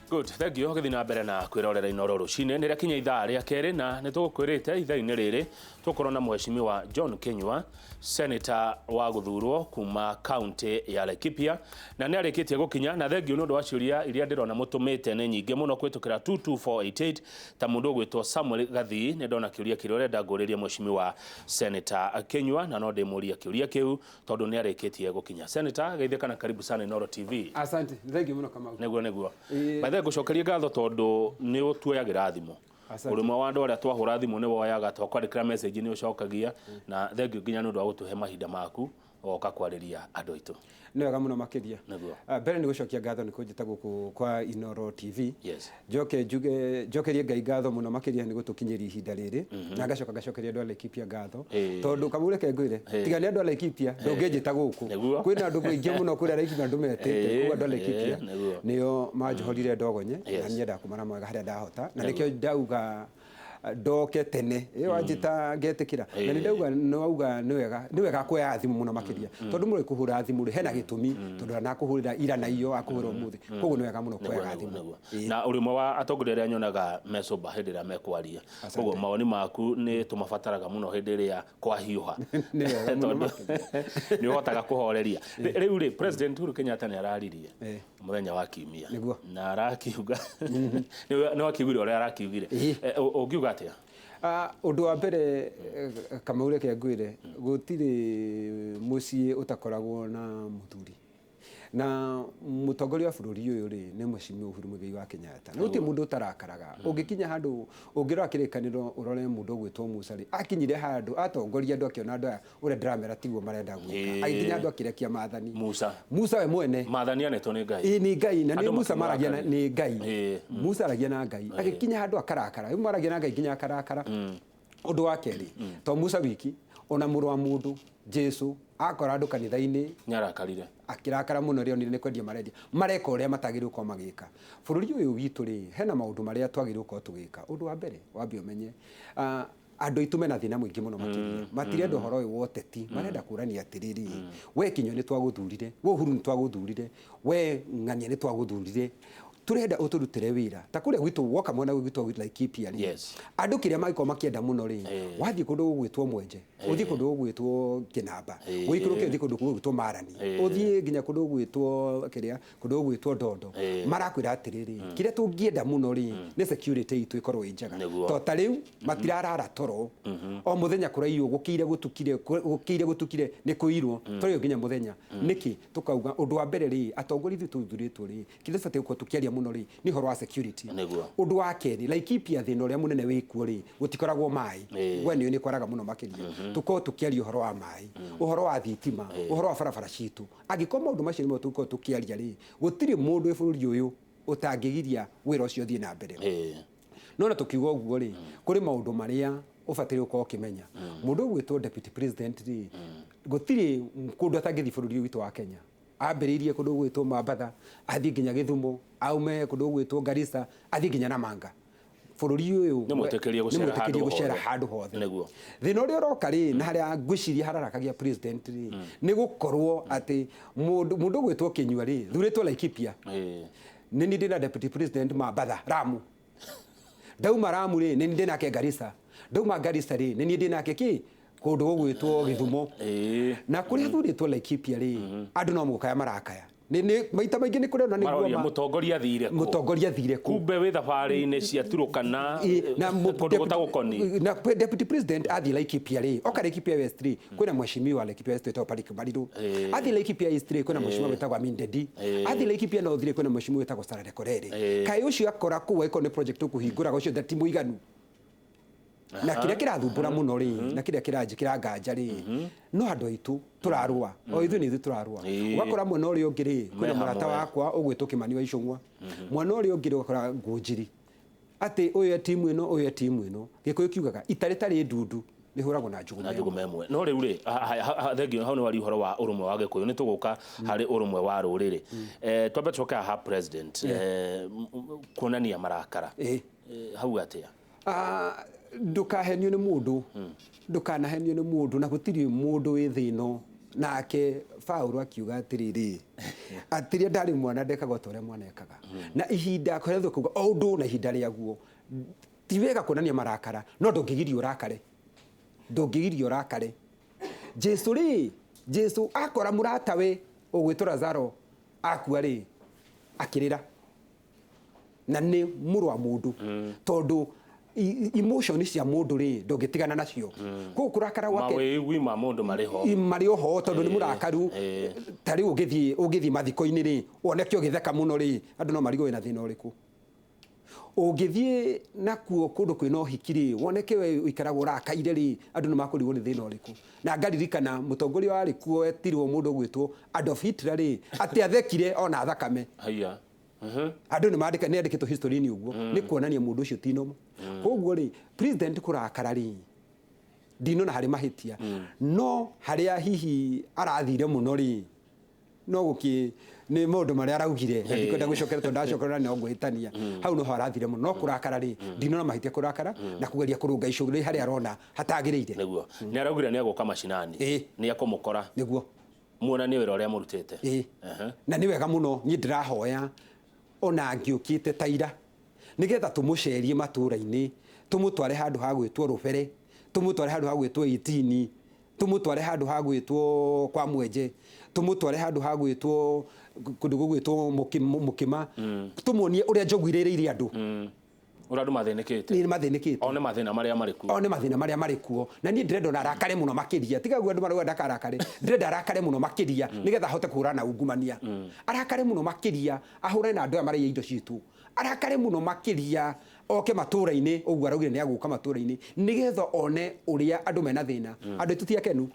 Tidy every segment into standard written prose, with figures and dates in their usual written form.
Good, thank you. Githina mbere na kwirorera iNooro Ruciini ni rakinya ithaa ria keri na nitukwirite ithaa-ini riri tukorwo na mheshimiwa John Kenywa, senator wa guthurwo kuma county ya Laikipia, na ni arikitie gukinya na thank you nundu wa ciuria iria ndirona mutumite ni nyingi muno kwitukira 22488 ta mundu gwitwo Samuel Gathii ni ndona kiuria kiria urenda nguririe mheshimiwa senator Kenywa na no ndimuria kiuria kiu tondu ni arikitie gukinya. Senator, geithia na karibu sana iNooro TV. Asante, thank you muno kama neguo bathe gucokeria ngatho tondu ni utuoyagira thimo urimo wa andu aria twahura thimo ni woyaga twakwandikira message ni ucokagia na thank you nginya nundu wa gutuhe mahinda maku oka kwariria andu aitu ni wega muno makiria mbere ni gucokia ngatho ni kunjita guku kwa iNooro TV. Yes, jokerie ngai ngatho muno makiria ni gutukinyiri ihinda riri na ngacokeria andu a Laikipia ngatho tondu kamure ke ngwire tiga ni andu a Laikipia ndunginjita guku kwina andu maingi muno kuri Laikipia andu metete ku andu a Laikipia nio manjohorire ndogonye na nienda kumara mwega haria ndahota na nikio ndauga ndoke tene wanjita ngetikira na ni ndauga nouga ni wega kuya thimu muno makiria tondu muri kuhura thimu ri hena gitumi tondu na kuhurira ira na iyo akuhura umuthi koguo ni wega muno kuya thimu na urimwe wa atongoria aria nyonaga mecoba hindi ria mekwaria koguo mawoni maku ni tumabataraga muno hindi ria kwahiuha tondu ni uhotaga kuhoreria riu ri President Uhuru Kenyatta ni araririe muthenya wa kiumia na arakiuga ni wakiugire uria arakiugire ungiuga atia undu wa mbere kamaure ke ngwire gutiri mucii utakoragwo na muthuri na mutongoria wa bururi uyu ri ni mheshimiwa Uhuru Muigai wa Kenyatta no ti mundu utarakaraga ungikinya handu ungirora kirikaniro urore mundu gwitwo Musa ri akinyire handu atongoria andu akiona andu ure dramera tiguo marenda gwika aikinya andu akirekia mathani Musa we mwene mathani anetwo ni ngai ni ngai na ni Musa maragia ni ngai Musa aragia na ngai akikinya handu akarakara maragia na ngai kinya akarakara undu wa keri to Musa wiki ona muru wa mundu Jesu akora andu kanitha-ini nyarakarire akirakara muno rio ni kwendia marendia mareka uria matagirwo ko magika bururi uyu witu ri hena maundu maria twagirwo ko tugika undu wa mbere wambi umenye andu itu mena thina mwingi muno makiria matirenda horo uyu woteti marenda kurania atiriri we Kinywa ni twaguthurire we Uhuru ni twaguthurire we Ng'ania ni twaguthurire turenda uturutire wira ta kuria gwitu woka mwana gwitu Laikipia ri andu kiria magiko makienda muno ri wathi kundu gwitwo Mwenje uthi kundu gwitwo Kinamba wikuruke uthi kundu gwitwo Marani uthi nginya kundu gwitwo kiria kundu gwitwo Ndondo marakwira atiriri kiria tungienda muno ri ni security itu ikorwo injaga to ta riu matirarara toro o muthenya kuraiyo gukire gutukire ni kuirwo toro nginya muthenya niki tukauga undu wa mbere ri atongori thitu thuritwo ri kiria fate ko tukiaria muno ri ni horo wa security undu wa keri Laikipia thina uria munene wikuo ri gutikoragwo mai we ni koraga muno makiria tuko tukiaria horo wa mai uhoro wa thitima uhoro wa barabara citu agiko maundu macio ni tuko tukiaria ri gutiri mundu bururi uyu utangigiria wira ucio thie na mbere no na tukiuga uguo ri kuri maundu maria ubatire uko kimenya mundu gwitwo deputy president ri gutiri kundu atangithi bururi witu wa Kenya ambiririe kundu gwitwo Mambatha athi nginya Githumo aume kundu gwitwo Garissa athi nginya Namanga bururi uyu ni mutekerie gucera handu hothe thina uria uroka ri na haria ngwiciria hararakagia president ri ni gukorwo ati mundu gwitwo Kenywa ri thuritwo Laikipia ni ndina deputy president Mambatha Ramu dauma Ramu ri ni ndina ke Garissa dauma Garissa ri ni ndina ke ki kundu gwitwo Githumo na kuria thuritwo Laikipia ri andu no mukaya marakaya ni maita maingi ni kurena ni goma mutongoria thire ku kumbe wi thabari-ini cia turukana na kundu gutagukoni na deputy president athi Laikipia ri oka Laikipia West 3 kwina mheshimiwa Laikipia West to Patrick Mariru athi Laikipia East 3 kwina mheshimiwa wetagwa Mindedi athi Laikipia North 3 kwina mheshimiwa wetagwa Sarah Korere kai ucio akora kuwa iko ni project kuhingura ucio thati muiganu na kiria kirathumbura muno ri na kiria kiranganja ri no andu aitu turarua o ithu ni turarua ugakora mwana uri ungiri kwina murata wakwa ugwitwo Kimani wa Icung'wa mwana uri ungiri ugakora Ngunjiri ati uyu timu ino gikuyu kiugaga itari ndundu ni huragwo na njuguma imwe no riu ri thengi hau ni wari horo wa urumwe wa gikuyu ni tuguka hari urumwe wa ruriri twambe tucoka ha president kuonania marakara hau atia ndukanahenio ni mundu na gutiri mundu wi thino nake Paulo akiuga atiriri atiria ndari mwana ndekagwo tore mwana ekaga na ihinda koretho kuga o ndu na ihinda riaguo ti wega kuonania marakara no ndungigirio rakare Jesu akora muratawe ugwitwo Lazaro akua ri akirira na ni murwa mundu tondu emotion cia mundu ri ndungitigana nacio ko kurakara gwake mawi ma mundu mari ho tondu ni murakaru tari ugithi mathiko-ini ri woneke ugitheka muno ri andu no marigo ina thina uriku ungithie nakuo kundu kwina uhikiri woneke we ikaragwo rakaire ri andu no makurigwo ni thina uriku na ngaririkana mutongoria wari kuo etirwo mundu gwitwo Adolf Hitler ri ati athekire ona thakame haya andu ni andikitwo history ni uguo ni kuonania mundu ucio ti nomo koguo ri president kurakara ri ndino na hari mahitia no haria hihi arathire muno ri no guki ni mundu maria araugire ndikwenda gucokera tondu ndacokera no gwitania hau no harathire muno no kurakara ri ndino na mahitia kurakara na kugeria kurunga icuguri haria arona hatagiriire niguo ni araugire ni agoka mashinani ni akumukora niguo muona ni wira uria murutete na ni wega muno ni ndirahoya ona ngiukite taira nigetha tumucerie matura-ini tumutware handu ha gwitwo Rubere tumutware handu ha gwitwo Itini tumutware handu ha gwitwo kwa Mwenje tumutware handu ha gwitwo kundu gwitwo Mukima tumuonie uria njogwiririire andu uradu mathinikite ni mathinikite one mathina maria marikuo na ni ndirenda na rakare muno makiria tiga gwa andu marwa ndakarakare ndirenda arakare muno makiria nigetha ahote kuhurana ungumania arakare muno makiria ahurane na andu amari indo citu arakare muno makiria oke matura-ini uguo araugire ni aguka matura-ini nigetha one uria andu mena thina andu tutiakenu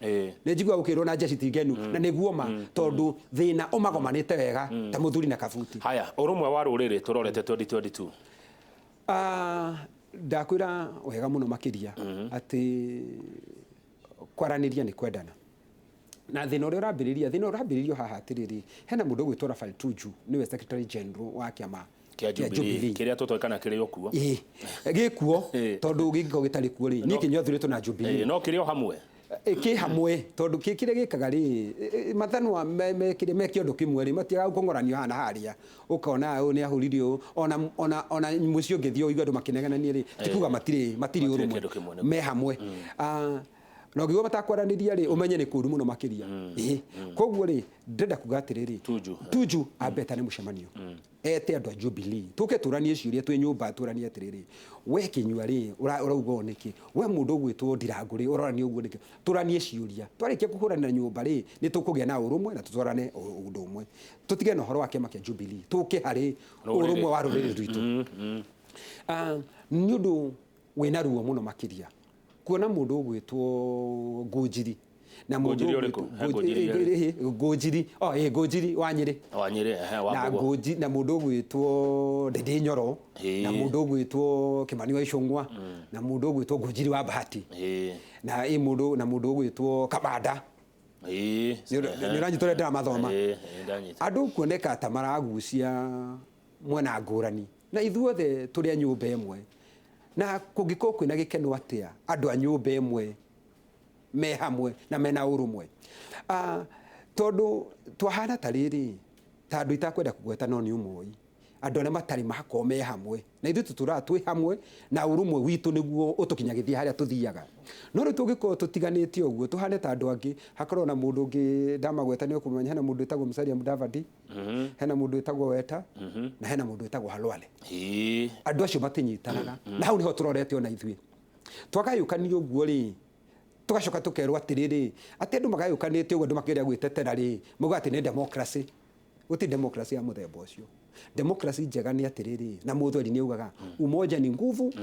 ni njigua gukirwo na jeshi tingenu na niguo ma tondu thina umagomanite wega ta muthuri na kabuti haya urumwe wa ruriri turorete 2022 ndakwira wega muno makiria ati kwaraniria ni kwendana na thina uria urambiririo haha atiriri hena mundu gwitwo Rafael Tuju niwe secretary general wa kiama kia Jubilee kiria tutokana kirio kuo gikuo tondu giko gitari kuo ri ni kinyo thuritwo na Jubilee no kirio hamwe ki hamwe tondu kire gikaga ri mathanwa me kiondu kimwe ri matiga gukongoranio hana haria ukona u ni ahuririo ona mucio ngithio igadu makinegana ri tikuga matiri urumwe me hamwe no gigo batakwaraniria ri umenye ni kuru muno makiria koguo ri ndenda kuga atiriri Tuju abeta ni mucemanio ete andu a Jubilee tuke turanie ciuria twi nyumba turanie atiriri we kinyua ri urauga niki we mundu gwitwo Ndiranguri uroranie uguo niki turanie ciuria twarikia kuhurana nyumba ri ni tukugia na urumwe na tutwarane undu umwe tutige na horo wa kiama kia Jubilee tuke hari urumwe wa ruriri rwitu ni undu wina ruo muno makiria kuona mundu gwitwo Ngujiri na mundu Ngujiri wa Nyeri na Ngujiri na mundu gwitwo Ndindi Nyoro na mundu gwitwo Kimani wa Icung'wa na mundu gwitwo Ngujiri wa Bahati na mundu gwitwo Kabanda ni uranyitore ndira mathoma andu kuoneka ta maragucia mwena ngurani na ithuothe turi a nyumba imwe na kungiko kwina gikeno atia andu a nyumba imwe me hamwe na mena urumwe tondu twahana tariri tandu itakwenda kugweta no ni umoi andu aria matari mahako me hamwe na ithu tutura twi hamwe na urumwe witu niguo utukinyagithia haria tuthiaga no ri tungiko tutiganite uguo tuhane ta andu angi hakorwo na mundu ungi ndamagweta ni ukumenya hena mundu etagwo Musalia Mudavadi hena mundu etagwo Weta na hena mundu etagwo Halwale andu acio matinyitanaga na hau niho turorete ona ithui twagayukania uguo ri tugacoka tukerwo atiriri ati andu magayukanite uguo andu makiria gwitetera ri mugo ati ni democracy guti democracy ya muthemba ucio democracy njega ni atiriri na muthori ni ugaga umoja ni nguvu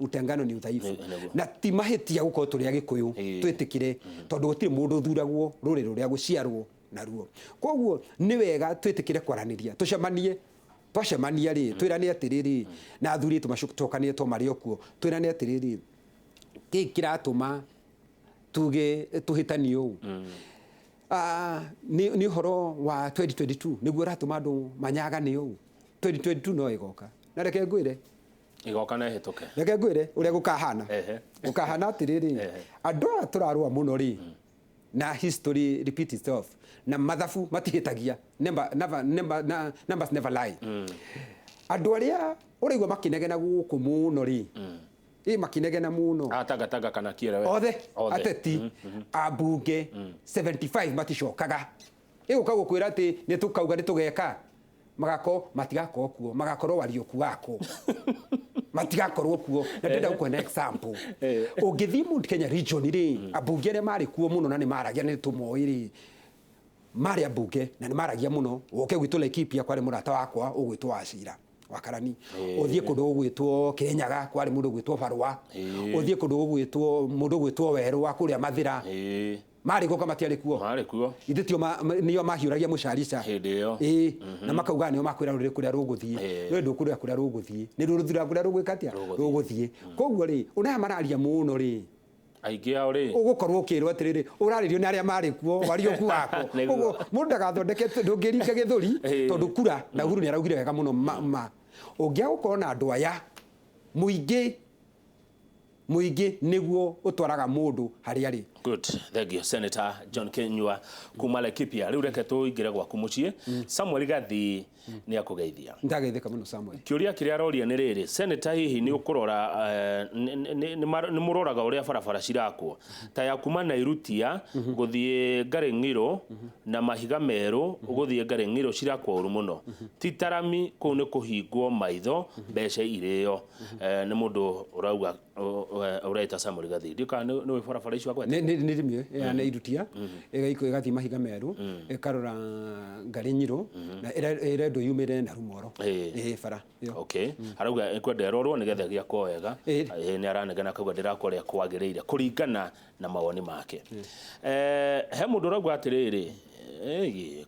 utengano ni udhaifu na ti mahitia guko turi agikuyu twitikire tondu gutiri mundu thuragwo ruri ruria guciarwo naruo koguo ni wega twitikire kwaraniria tucemanie twacemania ri twirane atiriri na athuri tumacukutokanie to mari okuo twirane atiriri kiratuma tuge tuhitanio ni horo wa 2022 niguo ratuma andu manyagane u 2022 no igoka na reke ngwire igoka na hituke reke ngwire uria gukahana atiriri andu turarua muno ri na history repeat itself na mathabu matihitagia numbers never lie andu aria uraigwa makinegena guku muno ri makinegena muno atagataga kana kiera we othe ateti abunge 75 maticokaga ukago kwira ati ni tukauga ni tugeka magako matigako kuo magakorwo wario kuako matigakorwo kuo na ndenda kuona example ungithi Mount Kenya region ri abunge aria mari kuo muno na ni maragia ni tumoiri mari abunge na ni maragia muno uke gwitu Laikipia kwari murata wakwa ugwitwo Acira wakarani uthie kundu ugwitwo Kirinyaga kwari mundu ugwitwo Barua uthie kundu ugwitwo mundu ugwitwo Weru wa kuria Mathira mari goka matiari kuo ithitio niyo mahiuragia mucarica hindio na makauga niyo makwira ruri kuria ruguthie we ndukuria kuria ruguthie ni ruruthira kuria rugwikatia ruguthie koguo ri una mararia muno ri aingi ao ri ugukorwo ukirwo atiriri uraririo ni aria mari kuo wario kuako koguo mundu ndagathondeke ndungiringa githuri tondu kura na Uhuru ni araugire wega muno ungia gukorwo na andu aya muingi niguo utwaraga mundu hari ari. Good, thank you Senator John Kenyua kuma Laikipia. Riu reke tuingire gwaku mucii Samuel Gathi ni akugeithia. Ndageithika muno Samuel. Kiuria kiria aroria ni riri, Senator hihi ni ukurora ni muroraga uria barabara cirakwo ta ya kuma Nairutia guthie Ngarengiro na Mahiga Meru guthie Ngarengiro cirakwo uru muno titarami ku ni kuhingwo maitho mbeca irio ni mundu urauga ureta Samuel Gathi ndika ni barabara icio akwete ni rimwe ya Nairutia igaiko igathi Mahiga Meru ikarora Ngarengiro na irendo yumire na Rumoro bara okay arauga kwenda rorwo nigetha gia koega ni aranegena kauga ndirakorea kwagiriire kuringana na mawoni make he mundu urauga atiriri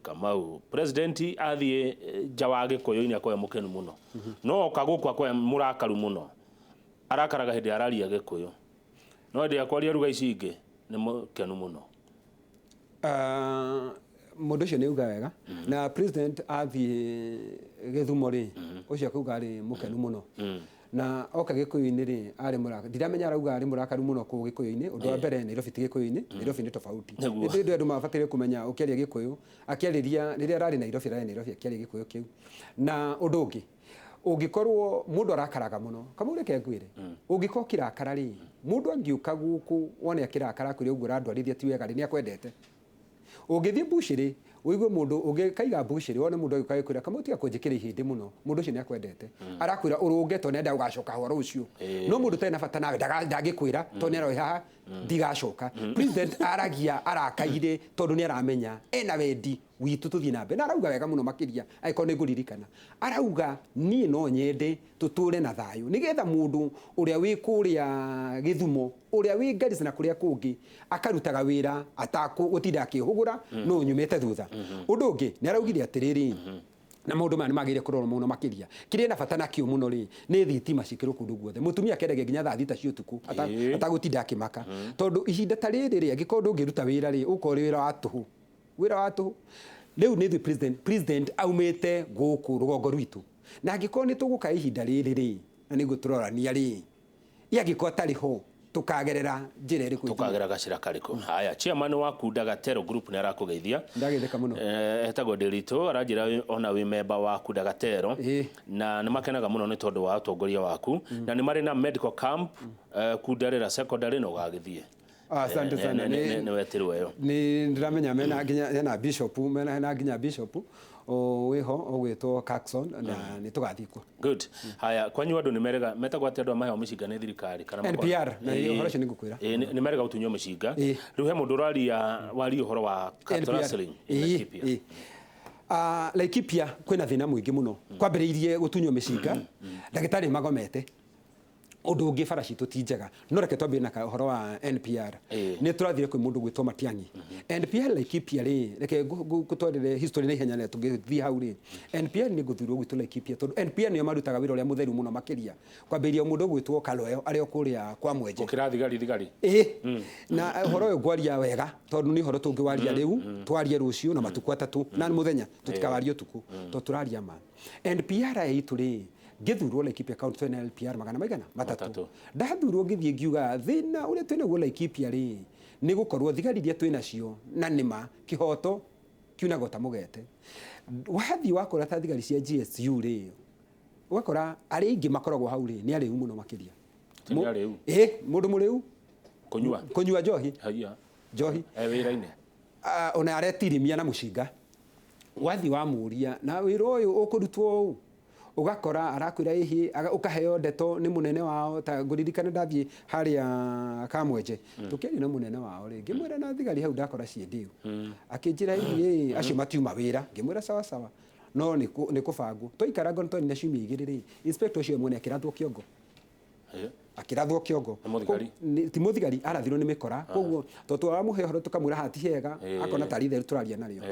Kamau president athie jawage koyo-ini akoya mukenu muno no kaguku akoya murakaru muno arakaraga hindi araria gikuyu no ndi akwaria ruga ici ingi ni mukenu muno mundu cio ni uga wega na president athie Githumo ri ucio kuga ri mukenu muno na oka gikuyu-ini ri ari muraka ndiramenya arauga ari murakaru muno ku gikuyu-ini undu wa mbere Nairobi ti gikuyu-ini Nairobi ni tofauti ndi andu mabatire kumenya ukiaria gikuyu akiariria riria arari Nairobi akiaria gikuyu kiu na undu ungi ungikorwo mundu arakaraga muno kamureke ngwire ungikorwo kirakara ri mundu angiuka guku wone akirakara kuri uguo randwarithia ti wega ri ni akwendete ungithie bushiri uigwe mundu ungikaiga bushiri wone mundu agikaye kwira kamutia kunjikira ihindi muno mundu ucio ni akwendete arakwira uruge to nenda ugacoka horo ucio no mundu tena bata nawe ndagikwira to nero haha ndigacoka president aragia arakaire tondu ni aramenya ena wendi witu tuthie nambe na arauga wega muno makiria aiko ni nguririkana arauga ni no nyende tuture na thayu nigetha mundu uria wi kuria Githumo uria wi Garissa na kuria kungi akarutaga wira ataku gutinda akihugura no nyumete thutha undu ungi ni araugire atiriri na maundu mani magire kurora muno makiria kiria na bata nakio muno ri ni thitima cikirwo kundu guothe mutumia kendege nginya thaa thita ciutuku atagutinda akimaka tondu ihinda ta riri ri agikorwo ngiruta wira ri ukori wira wa tuhu riu ni president aumite guku rugongo rwitu na agikorwo ni tuguka ihinda riri ri na niguo turorania ri iagikorwo tariho tukagerera njira iriku tukagera gacira kariko haya chairman wa Kudagatero group ni arakugeithia ndagetheka muno etagwo Derito aranjira ona wi member wa Kudagatero na ni makenaga muno ni tondu wa utongoria waku na ni mari na medical camp Kudarera secondary no gagithie asante sana ni wetirwe yo ni ndiramenya mena nginya na bishop mena nginya bishop wiho ogwitwo Caxon na ni tugathikwo good haya kwanyu andu ni merega metagwo ati andu amahe mishinga ni thirikari kana NPR na horo cio ningukwira ni merega utunyo mishinga riu he mundu wari uhoro wa counseling Laikipia Laikipia kwina thina mwingi muno kwambiriirie gutunyo mishinga ndagitari magomete undu ungi bara citu ti njega no reke twambie na uhoro wa NPR ni turathire kwi mundu gwitwo Matiang'i NPR Laikipia ri reke gutwarire history na ihenya na tungithie hau ri NPR ni guthurwo gwitwo Laikipia tondu NPR ni marutaga wira uria mutheru muno makiria kwambiria mundu gwitwo Kaloyo ario kuria kwa Mwenje ukira thigari na uhoro uyu gwaria wega tondu ni uhoro tungiwaria riu twarie rucio na matuku atatu na muthenya tutikawaria utuku to turaria ma NPR itu ri githurwo Laikipia county na LPR magana maigana matatu ndathurwo ngithie ngiuga thina uria twene go Laikipia ri nĩ gũkorwo thigari iria twĩ nacio na nĩma kĩhoto kiunaga ũtamũgete. Wathiĩ wakora ta thigari cia GSU rĩ, ũgakora arĩa aingĩ makoragwo hau rĩ nĩ arĩu mũno makĩria. Mũndũ mũrĩu kũnyua njohi. Njohi wĩra-inĩ ona aretirimia na mũcinga. Wathiĩ wamũria na wĩra ũyũ ũkũrutwo ũũ, ugakora arakwira ihi ukaheo ndeto ni munene wao ta nguririkana ndathie haria Kamwenje tukiari na munene wao ri ngimwira na thigari hau ndakora ciendiu akinjira ihi acio matiuma wira ngimwira sawa sawa no ni kubangwo toikara ngo to ni ciumia igiri ri inspector ucio mwene akirathwo kiongo akirathwo kiongo ti muthigari arathirwo ni mikora koguo to twamuhe horo tukamwira hati hega akona tari theru turaria nario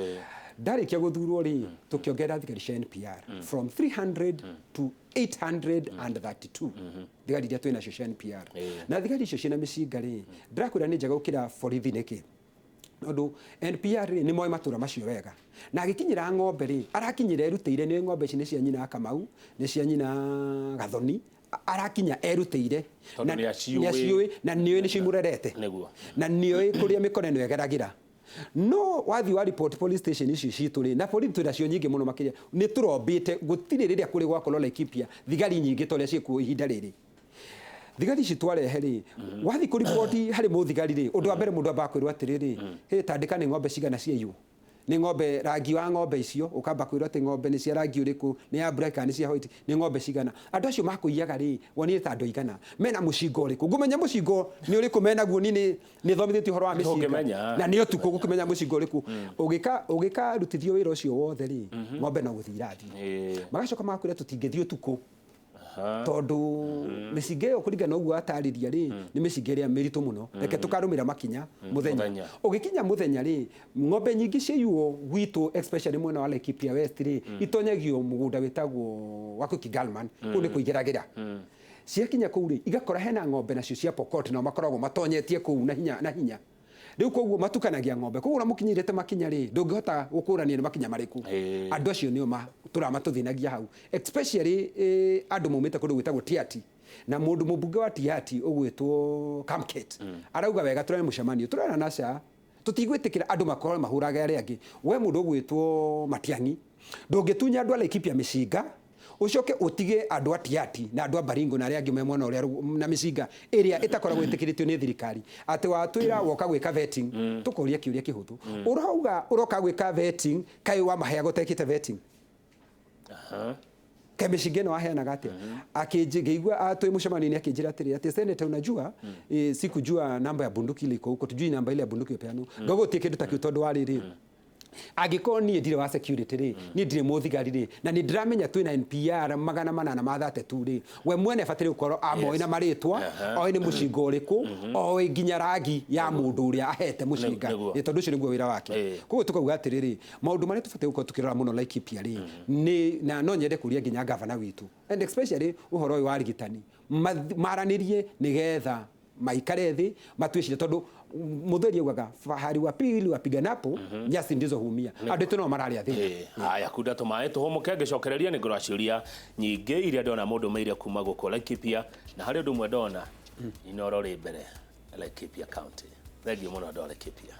ndarikia guthurwo ri tukiongerera thigari cia NPR from 300 to 832 thigari iria twina cio cia NPR na thigari icio ciina micinga ri ndirakwira ni njega gukira borithi niki nondu NPR ni moe matura macio wega na agikinyira ng'ombe ri arakinyira erutĩire ni ng'ombe ici ni cia nyina Kamau ni cia nyina Gathoni arakinya erutĩire na ni aciũĩ na nĩoĩ ni cimurerete na nĩoĩ kuria mĩkoneno egeragira no wathi wa report police station ici citu ri na police turacio nyingi muno makiria ni turombite gutire riria kuri gwakorwo Laikipia thigari nyingi toria ciekuo ihinda riri thigari ici twarehe ri wathi ku report hari muthigari ri undu wa mbere mundu amba kwirwo atiriri tandika ni ng'ombe cigana ciayu ni ng'ombe rangi wa ng'ombe icio ukamba kwirwo ati ng'ombe ni cia rangi uriku ni ya black ni cia white ni ng'ombe cigana andu acio makuiyaga ri woni ta andu igana mena mucingo uriku ngumenya mucingo ni uriku mena guo ni thomithitio horo wa micinga na ni otuko gukimenya mucingo uriku ugika rutithio wira ucio wothe ri ng'ombe no guthira thi magacoka makwira tutingithio tuko tondu micinga iyo kuringana uguo atariria ri ni micinga iria miritu muno reke tukarumira makinya muthenya ugikinya muthenya ri ng'ombe nyingi ciayuo gwitu especially mwena wa Laikipia West ri itonyagio mugunda witagwo wa Galman kuni kuigeragira ciakinya kuu ri igakora hena ng'ombe nacio cia Pokot na makoragwo matonyetie kuu na hinya riu koguo matukanagia ng'ombe koguo mukinyirite makinya ri ndungihota gukurania ni makinya mariku andu acio nio turamatuthinagia hau especially andu mumite kundu gwitagwo Tiati na mundu mubunge wa Tiati ugwitwo Kamket arauga wega turane mucemanio turana nasha tutigwitikira andu makorwo mahuraga ari angi we mundu ugwitwo Matiangi ndungitunya andu a Laikipia micinga ucoke utige andu a Tiati na andu a Baringo na ari angi me mwena uria na micinga iria itakoragwo itikiritio ni thirikari ati watwira woka gwika vetting tukoria kiuria kihuthu urauga uroka gwika vetting kai wa mahea gutekite vetting kemishige no aheanaga atia akijigigwa atwe mushemani akijira atiri ati senator unajua sikujua namba ya bunduki liko huko tujui namba ile ya bunduki yopeano ngogotie kindu takiu tondu wari ri agiko nie ndire wa security ri nie ndire muthigari ri na ni ndiramenya twina NPR magana manana ma 32 ri we mwene fatire ukoro amoi na maritwa oi ni mucingo uriku oi nginya rangi ya mundu uria ahete mucinga ni tondu ucio niguo wira wake koguo tukauga atiriri maundu mari tufate uko tukirora muno Laikipia ri ni na no nyende kuria nginya governor witu and especially uhoro uyu wa rigitani maranirie nigetha maikare thi matwishire tondu mutheri ugaga fahari wa pili wapiganapo nyasi ndizo humia andu tuno marari athi haya kuda tumae tuhomuke ngicokereria ni ngoro aciuria nyingi iria ndona mundu meiria kuma guko Laikipia na hari undu mwe ndona iNooro ri mbere Laikipia county thengio muno ndo Laikipia.